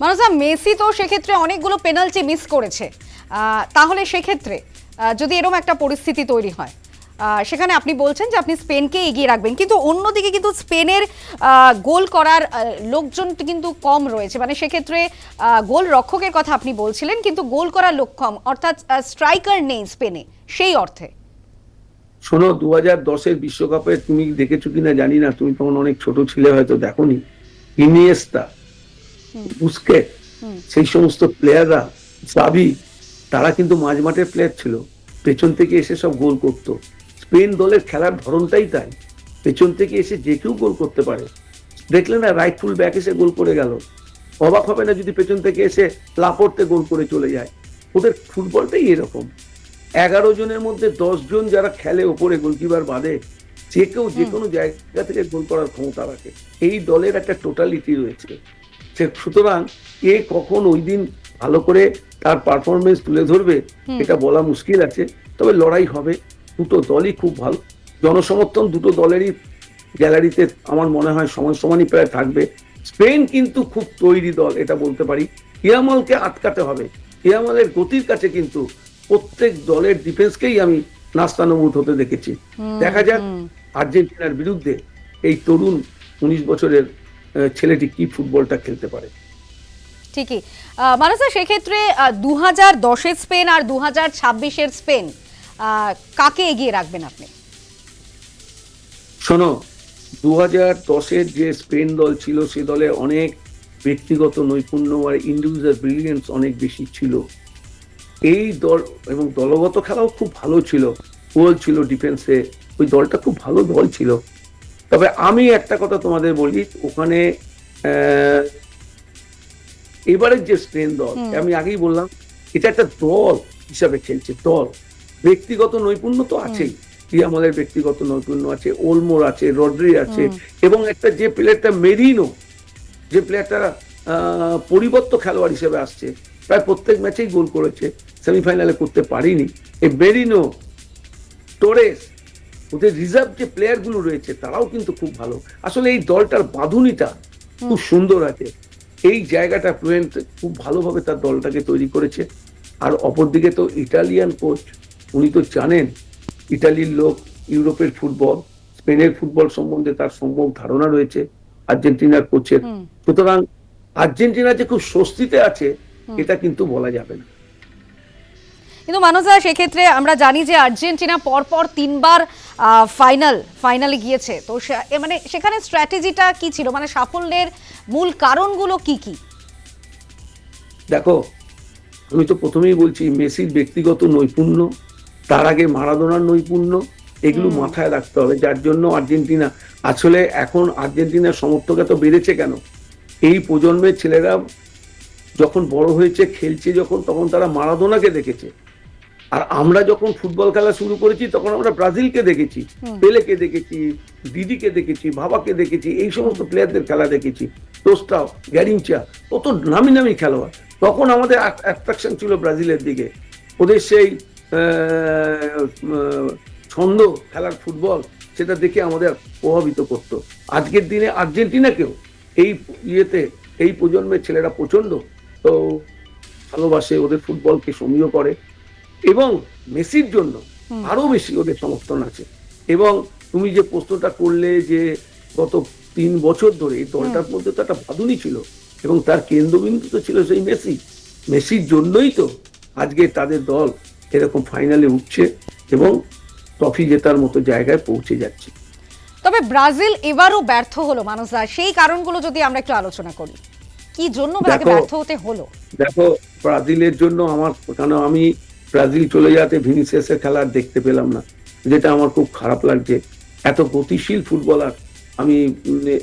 মানুষা Messi তো সেক্ষেত্রে অনেকগুলো পেনাল্টি মিস করেছে, তাহলে সেক্ষেত্রে যদি এরকম একটা পরিস্থিতি তৈরি হয়, সেখানে আপনি বলছেন যে আপনি স্পেনকে এগিয়ে রাখবেন, কিন্তু অন্যদিকে কিন্তু স্পেনের গোল করার লোকজন কিন্তু কম রয়েছে, মানে সেক্ষেত্রে গোল রক্ষকের কথা আপনি বলছিলেন, কিন্তু গোল করার লোক কম, অর্থাৎ স্ট্রাইকার নেই স্পেনে সেই অর্থে। শোনো, 2010-এর বিশ্বকাপে তুমি দেখেছো কিনা জানি না, তুমি তখন অনেক ছোট ছিলে, হয়তো দেখোনি। ইনিয়েস্তা, বুস্কেট, সেই সমস্ত প্লেয়াররা, সাবি, তারা কিন্তু মাঝমাঠের প্লেয়ার ছিল, পেছন থেকে এসে সব গোল করতো। স্পেন দলের খেলার ধরনটাই তাই, পেছন থেকে এসে যে কেউ গোল করতে পারে। দেখলে না, রাইট ফুল ব্যাক এসে গোল করে গেল। অবাক হবে না যদি পেছন থেকে এসে লাপড়তে গোল করে চলে যায়। ওদের ফুটবলটাই এরকম, 11 জনের মধ্যে 10 জন যারা খেলে ওপরে, গোলকিপার বাদে, যে কেউ যে কোনো জায়গা থেকে গোল করার ক্ষমতা রাখে। এই দলের একটা টোটালিটি রয়েছে। সুতরাং কে কখন ওই দিন ভালো করে তার পারফরমেন্স তুলে ধরবে এটা বলা মুশকিল আছে, তবে লড়াই হবে। দুটো দলই খুব ভালো, জনসমর্থন দুটো দলেরই গ্যালারিতে আমার মনে হয় সমান সমানই প্রায় থাকবে। স্পেন কিন্তু খুব তৈরি দল, এটা বলতে পারি। ইয়ামালকে আটকাতে হবে। ইয়ামালের গতির কাছে কিন্তু প্রত্যেক দলের ডিফেন্সকেই আমি নাস্তানুবুদ হতে দেখেছি। দেখা যাক আর্জেন্টিনার বিরুদ্ধে এই তরুণ 19 বছরের ছেলেটি কি ফুটবলটা খেলতে পারে। ঠিকই মানুষা, সেক্ষেত্রে 2010-এর স্পেন আর 2026-এর স্পেন, কাকে এগিয়ে রাখবেন আপনি? শোনো, 2010-এর যে স্পেন দল ছিল, সে দলে অনেক ব্যক্তিগত নৈপুণ্য আর ইন্ডিভিজুয়াল ব্রিলিয়েন্স অনেক বেশি ছিল। এই দল এবং দলগত খেলাও খুব ভালো ছিল, গোল ছিল ডিফেন্সে, ওই দলটা খুব ভালো দল ছিল। তবে আমি একটা কথা তোমাদের বলি, ওখানে এবারের যে স্পেন দল, আমি আগেই বললাম, এটা একটা দল হিসাবে খেলছে, দল। ব্যক্তিগত নৈপুণ্য তো আছেই, আমাদের ব্যক্তিগত নৈপুণ্য আছে, ওলমোর আছে, রড্রি আছে, এবং একটা যে প্লেয়ারটা মেরিনো, যে প্লেয়ারটা পরিবর্ত খেলোয়াড় হিসেবে আসছে, প্রায় প্রত্যেক ম্যাচেই গোল করেছে, সেমিফাইনালে করতে পারিনি। এই মেরিনো, টোরেস, ওদের রিজার্ভ যে প্লেয়ার গুলো রয়েছে তারাও কিন্তু খুব ভালো। আসলে এই দলটার বাঁধুনিটা খুব সুন্দর আছে। এই জায়গাটা ফ্লুয়েন্ট খুব ভালোভাবে তার দলটাকে তৈরি করেছে। আর অপরদিকে তো ইটালিয়ান কোচ, উনি তো জানেন ইটালির লোক, ইউরোপের ফুটবল, স্পেনের ফুটবল সম্বন্ধে তার সম্যক ধারণা রয়েছে আর্জেন্টিনার কোচের। সুতরাং আর্জেন্টিনা যে খুব স্বস্তিতে আছে এটা কিন্তু বলা যাবে না। কিন্তু মানুষা, সেক্ষেত্রে আমরা জানি যে আর্জেন্টিনা পরপর 3বার ফাইনালে গিয়েছে, তো মানে সেখানে স্ট্র্যাটেজিটা কি ছিল, মানে সাফল্যের মূল কারণগুলো কি কি? দেখো, আমি তো প্রথমেই বলছি, মেসির ব্যক্তিগত নৈপুণ্য, তার আগে মারাদোনার নৈপুণ্য, এগুলো মাথায় রাখতে হবে। যার জন্য আর্জেন্টিনা, আসলে এখন আর্জেন্টিনার সমর্থক এত বেড়েছে কেন? এই প্রজন্মের ছেলেরা যখন বড় হয়েছে, খেলছে যখন, তখন তারা মারাদোনাকে দেখেছে। আর আমরা যখন ফুটবল খেলা শুরু করেছি তখন আমরা ব্রাজিলকে দেখেছি, পেলেকে দেখেছি, দিদিকে দেখেছি, ভাবাকে দেখেছি, এই সমস্ত প্লেয়ারদের খেলা দেখেছি, টোস্টাও, গ্যারিঞ্চা, কত নামি নামি খেলোয়াড়। তখন আমাদের অ্যাট্রাকশন ছিল ব্রাজিলের দিকে, ওদের সেই ছন্দ খেলার ফুটবল, সেটা দেখে আমাদের প্রভাবিত করত। আজকের দিনে আর্জেন্টিনাকেও এই ইয়েতে, এই প্রজন্মের ছেলেরা প্রচন্ড তো ভালোবাসে, ওদের ফুটবলকে সমীহ করে, এবং মেসির জন্য আরো বেশি ওদের সমর্থন আছে। এবং তুমি যে প্রশ্নটা করলে যে গত 3 বছর ধরে এই দলটার মধ্যে তো একটা বাঁধুনি ছিল, এবং তার কেন্দ্রবিন্দু তো ছিল সেই মেসি। মেসির জন্যই তো আজকে তাদের দল এরকম ফাইনালে উঠছে এবং ট্রফি জেতার মতো জায়গায় পৌঁছে যাচ্ছে। তবে ব্রাজিল এবারও ব্যর্থ হলো মানুষা, সেই কারণগুলো যদি আমরা একটু আলোচনা করি, কি জন্য ব্যর্থ হতে হলো? দেখো, ব্রাজিলের জন্য আমার, কেন আমি ব্রাজিল চলে যাতে ভিনিসিয়াসের খেলা দেখতে পেলাম না, যেটা আমার খুব খারাপ লাগছে। এত গতিশীল ফুটবলার আমি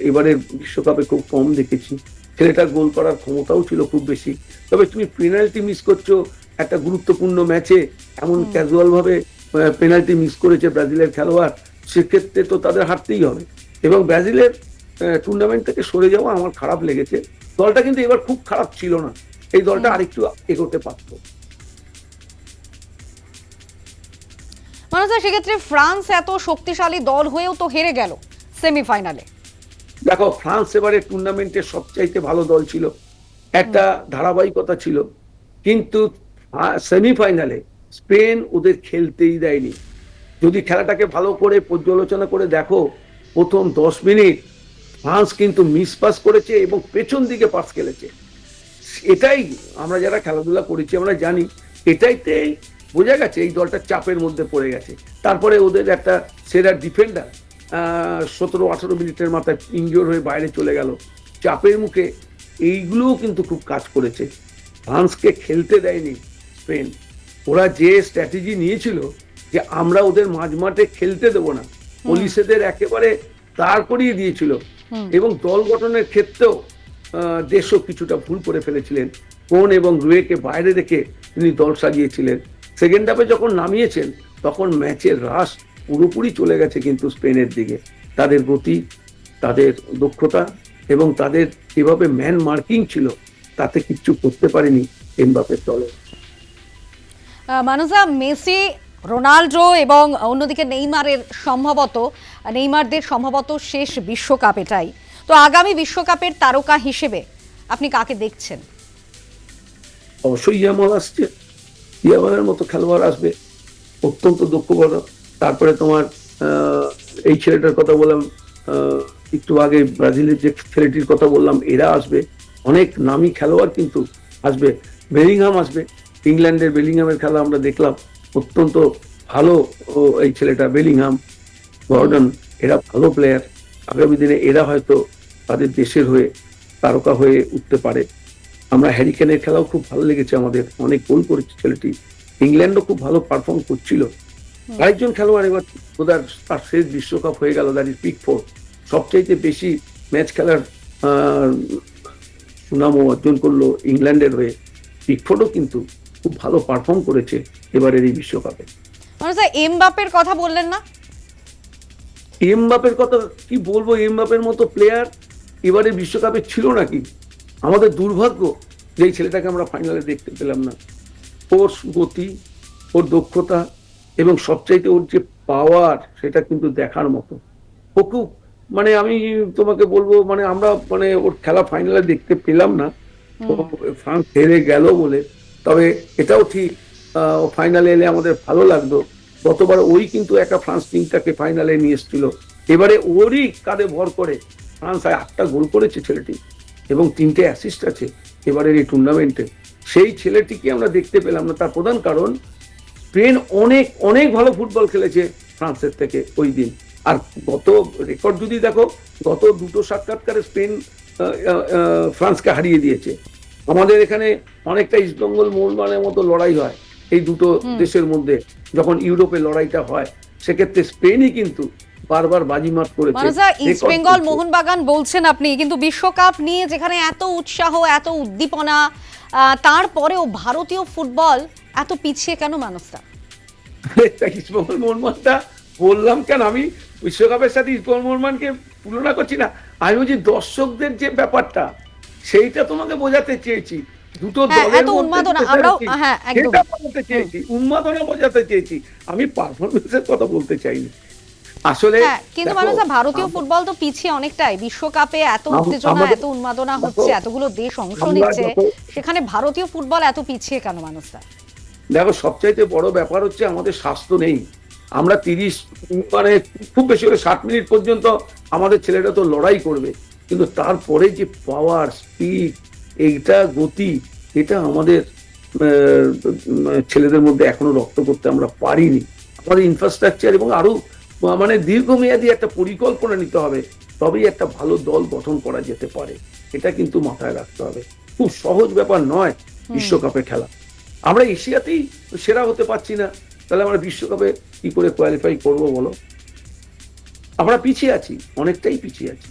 এবারের বিশ্বকাপে খুব কম দেখেছি। ছেলেটার গোল করার ক্ষমতাও ছিল খুব বেশি, তবে তুমি পেনাল্টি মিস করছো একটা গুরুত্বপূর্ণ ম্যাচে, এমন ক্যাজুয়াল ভাবে পেনাল্টি মিস করেছে ব্রাজিলের খেলোয়াড়, সেক্ষেত্রে তো তাদের হারতেই হবে। এবং ব্রাজিলের টুর্নামেন্ট থেকে সরে যাওয়া আমার খারাপ লেগেছে। দলটা কিন্তু এবার খুব খারাপ ছিল না, এই দলটা আরেকটু এগোতে পারত। মানুষা, সেক্ষেত্রে ফ্রান্স এত শক্তিশালী দল হয়েও তো হেরে গেল সেমিফাইনালে। দেখো, ফ্রান্স এবারে টুর্নামেন্টের সবচাইতে ভালো দল ছিল, একটা ধারাবাহিকতা ছিল, কিন্তু সেমিফাইনালে স্পেন ওদের খেলতেই দেয়নি। যদি খেলাটাকে ভালো করে পর্যালোচনা করে দেখো, প্রথম 10 মিনিট ফ্রান্স কিন্তু মিস পাস করেছে এবং পেছন দিকে পাস খেলেছে। এটাই আমরা যারা খেলাধুলা করেছি আমরা জানি, এটাইতে বোঝা গেছে এই দলটা চাপের মধ্যে পড়ে গেছে। তারপরে ওদের একটা সেরা ডিফেন্ডার 17-18 মিনিটের মাথায় ইনজোর হয়ে বাইরে চলে গেল। চাপের মুখে এইগুলোও কিন্তু খুব কাজ করেছে। ফ্রান্সকে খেলতে দেয়নি স্পেন। ওরা যে স্ট্র্যাটেজি নিয়েছিল যে আমরা ওদের মাঝমাঠে খেলতে দেবো না, পুলিশদের একেবারে দাঁড় করিয়ে দিয়েছিল। এবং দল গঠনের ক্ষেত্রেও দেশও কিছুটা ভুল করে ফেলেছিলেন। কোন এবং রুয়েকে বাইরে রেখে তিনি দল সাজিয়েছিলেন। সেকেন্ড হাফে যখন নামিয়েছেন তখন ম্যাচের রাশ পুরোপুরি চলে গেছে কিন্তু স্পেনের দিকে। তাদের গতি, তাদের দক্ষতা এবং তাদের যেভাবে ম্যান মার্কিং ছিল, তাতে কিচ্ছু করতে পারেনি এমবাপের দলে। মানুষা, মেসি, রোনাল্ডো এবং অন্যদিকে নেইমারদের সম্ভবত শেষ বিশ্বকাপ এটাই। তো আগামী বিশ্বকাপের তারকা হিসেবে আপনি কাকে দেখছেন? অবশ্যই ইয়ামাল আসছে, ইয়ামালের মতো খেলোয়াড় আসবে, অত্যন্ত দক্ষ বড়। তারপরে তোমার এই ছেলেটার কথা বললাম একটু আগে, ব্রাজিলের যে ছেলেটির কথা বললাম, এরা আসবে। অনেক নামি খেলোয়াড় কিন্তু আসবে। বেলিংহাম আসবে, ইংল্যান্ডের বেলিংহামের খেলা আমরা দেখলাম, অত্যন্ত ভালো এই ছেলেটা বেলিংহাম, গর্ডন, এরা ভালো প্লেয়ার। আগামী দিনে এরা হয়তো তাদের দেশের হয়ে তারকা হয়ে উঠতে পারে। আমরা হ্যারিকেনের খেলাও খুব ভালো লেগেছে আমাদের, অনেক গোল করেছে ছেলেটি। ইংল্যান্ডও খুব ভালো পারফর্ম করছিল। আরেকজন খেলোয়াড় এবার তার শেষ বিশ্বকাপ হয়ে গেল, দ্যাট ইজ পিকফোর্ড। সবচাইতে বেশি ম্যাচ খেলার সুনামও অর্জন করলো ইংল্যান্ডের হয়ে। পিকফোর্ডও কিন্তু খুব ভালো পারফর্ম করেছে এবারের এই বিশ্বকাপে। এমবাপের কথা বললেন না? এমবাপের কথা কি বলবো, এমবাপের মতো প্লেয়ার এবারে বিশ্বকাপে ছিল নাকি? আমাদের দুর্ভাগ্য যে এই ছেলেটাকে আমরা ফাইনালে দেখতে পেলাম না। ওর গতি, ওর দক্ষতা এবং সবচাইতে ওর যে পাওয়ার, সেটা কিন্তু দেখার মতো। ও খুব মানে আমি তোমাকে বলবো, মানে আমরা মানে ওর খেলা ফাইনালে দেখতে পেলাম না, ফ্রান্স হেরে গেল বলে। তবে এটাও ঠিক, ফাইনালে এলে আমাদের ভালো লাগতো। গতবার ওই কিন্তু একটা ফ্রান্স টিমটাকে ফাইনালে নিয়ে এসেছিল। এবারে ওরই কাঁধে ভর করে ফ্রান্স 8টা গোল করেছে ছেলেটি, এবং 3টে অ্যাসিস্ট আছে এবারের এই টুর্নামেন্টে। সেই ছেলেটিকে আমরা দেখতে পেলাম না। তার প্রধান কারণ স্পেন অনেক অনেক ভালো ফুটবল খেলেছে ফ্রান্সের থেকে ওই দিন। আর গত রেকর্ড যদি দেখো, গত 2টো সাক্ষাৎকারে স্পেন ফ্রান্সকে হারিয়ে দিয়েছে। আমাদের এখানে অনেকটা ইস্টবেঙ্গল মোহনবাগানের মতো লড়াই হয় এই দুটো দেশের মধ্যে। যখন ইউরোপে লড়াইটা হয়, সেক্ষেত্রে স্পেনই কিন্তু বারবার বাজিমাত করেছে। ইস্টবেঙ্গল মোহনবাগান বলছেন আপনি, কিন্তু বিশ্বকাপ নিয়ে যেখানে এত উৎসাহ, এত উদ্দীপনা, তারপরেও ভারতীয় ফুটবল এত পিছিয়ে কেন মানুষটা? ইস্টবেঙ্গল মোহনবাগানটা বললাম কেন, আমি বিশ্বকাপের সাথে ইস্টবেঙ্গল মোহনবাগানকে তুলনা করছি না। আমি বলছি দর্শকদের যে ব্যাপারটা, সেইটা তোমাকে বোঝাতে চেয়েছি। দুটো দলের মধ্যে চেয়েছি, উন্মাদনা বোঝাতে চেয়েছি, আমি পারফরমেন্সের কথা বলতে চাইনি আসলে। কিন্তু মানুষরা ভারতীয় ফুটবল তো পিছিয়ে অনেকটাই। বিশ্বকাপে এত উত্তেজনা, এত উন্মাদনা হচ্ছে, এতগুলো দেশ অংশ নিচ্ছে, সেখানে ভারতীয় ফুটবল এত পিছিয়ে কেন মানুষরা? দেখো, সবচাইতে বড় ব্যাপার হচ্ছে আমাদের স্বাস্থ্য নেই। আমরা 30 মানে খুব বেশি হলে 60 মিনিট পর্যন্ত আমাদের ছেলেটা তো লড়াই করবে, কিন্তু তারপরে যে পাওয়ার, স্পিড, এইটা গতি, এটা আমাদের ছেলেদের মধ্যে এখনো রপ্ত করতে আমরা পারিনি। আমাদের ইনফ্রাস্ট্রাকচার এবং আরো মানে দীর্ঘমেয়াদী একটা পরিকল্পনা নিতে হবে, তবেই একটা ভালো দল গঠন করা যেতে পারে। এটা কিন্তু মাথায় রাখতে হবে। খুব সহজ ব্যাপার নয় বিশ্বকাপে খেলা। আমরা এশিয়াতেই সেরা হতে পারছি না, তাহলে আমরা বিশ্বকাপে কি করে কোয়ালিফাই করবো বলো? আমরা পিছিয়ে আছি, অনেকটাই পিছিয়ে আছি।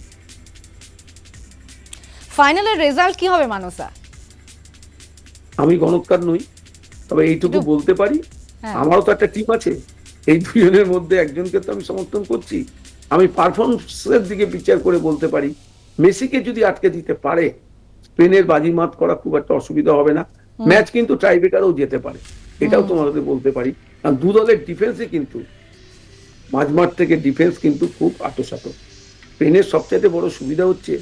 ফাইনালের রেজাল্ট কি হবে মানুষা? আমি গণৎকার নই, তবে এইটুকু বলতে পারি, আমারও তো একটা টিম আছে। এই দুজনের মধ্যে একজনকে তো আমি সমর্থন করছি। আমি পারফরমেন্সের দিকে বিচার করে বলতে পারি, মেসিকে যদি আটকে দিতে পারে, স্পেনের বাজিমাত করা খুব একটা অসুবিধা হবে না। ম্যাচ কিন্তু টাইব্রেকারও যেতে পারে, এটাও তোমাদের বলতে পারি। কারণ দু দলের ডিফেন্সে কিন্তু, মাঝমাঠ থেকে ডিফেন্স কিন্তু খুব আঁটোসাঁটো। স্পেনের সবচাইতে বড় সুবিধা হচ্ছে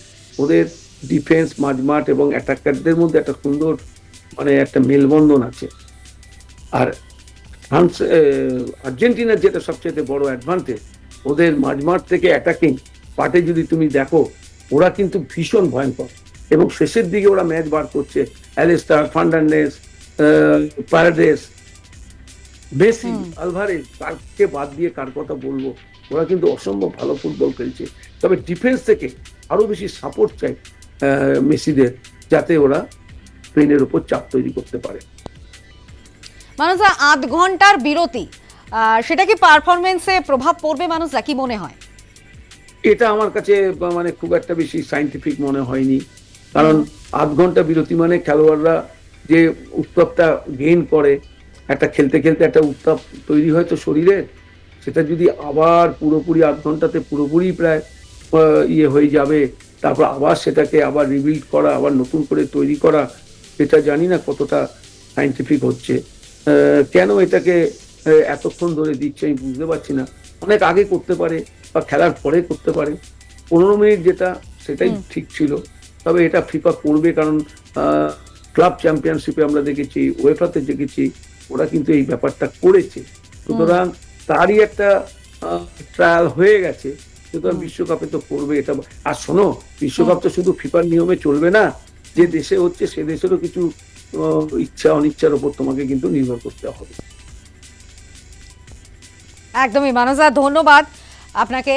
ওদের ডিফেন্স, মাঝমাঠ এবং অ্যাটাকারদের মধ্যে একটা সুন্দর মানে একটা মেলবন্ধন আছে। আর আর্জেন্টিনার যেটা সবচেয়ে বড় অ্যাডভান্টেজ, ওদের মাঝমাঠ থেকে অ্যাটাকিং পার্টে যদি তুমি দেখো, ওরা কিন্তু ভীষণ ভয়ঙ্কর এবং শেষের দিকে ওরা ম্যাচ বার করছে। অ্যালিস্টার, ফার্নান্ডেজ, প্যারাডেস, মেসি, আলভারেজ, কারকে বাদ দিয়ে কার কথা বলবো, ওরা কিন্তু অসম্ভব ভালো ফুটবল খেলছে। তবে ডিফেন্স থেকে আরো বেশি সাপোর্ট চাই মেসিদের, যাতে ওরা স্পেনের উপর চাপ তৈরি করতে পারে। মানুষদা, ৮ ঘন্টার বিরতি, সেটা কি পারফরমেন্সে প্রভাব পড়বে মানুষদা, কি মনে হয়? এটা আমার কাছে মানে খুব একটা বেশি সাইন্টিফিক মনে হয়নি, কারণ ৮ ঘন্টা বিরতি মানে খেলোয়াড়রা যে উত্তাপটা গেইন করে, একটা খেলতে খেলতে একটা উত্তাপ তৈরি হয় তো শরীরে, সেটা যদি আবার পুরোপুরি ৮ ঘন্টাতে পুরোপুরি প্রায় ইয়ে হয়ে যাবে, তারপর আবার সেটাকে আবার রিবিল্ড করা, আবার নতুন করে তৈরি করা, এটা জানি না কতটা সাইন্টিফিক হচ্ছে। কেন এটাকে এতক্ষণ ধরে দিচ্ছে আমি বুঝতে পারছি না। অনেক আগে করতে পারে বা খেলার পরে করতে পারে। 15 মিনিট যেটা, সেটাই ঠিক ছিল। তবে এটা ফিফা করবে, কারণ ক্লাব চ্যাম্পিয়নশিপে আমরা দেখেছি, উয়েফাতে দেখেছি, ওরা কিন্তু এই ব্যাপারটা করেছে। সুতরাং তারই একটা ট্রায়াল হয়ে গেছে, সুতরাং বিশ্বকাপে তো করবে এটা। আর শোনো, বিশ্বকাপ তো শুধু ফিফার নিয়মে চলবে না, যে দেশে হচ্ছে সে দেশেরও কিছু ইচ্ছা অনিচ্ছার উপর তোমাকে কিন্তু নির্ভর করতে হবে। একদমই মানুষদা, ধন্যবাদ আপনাকে।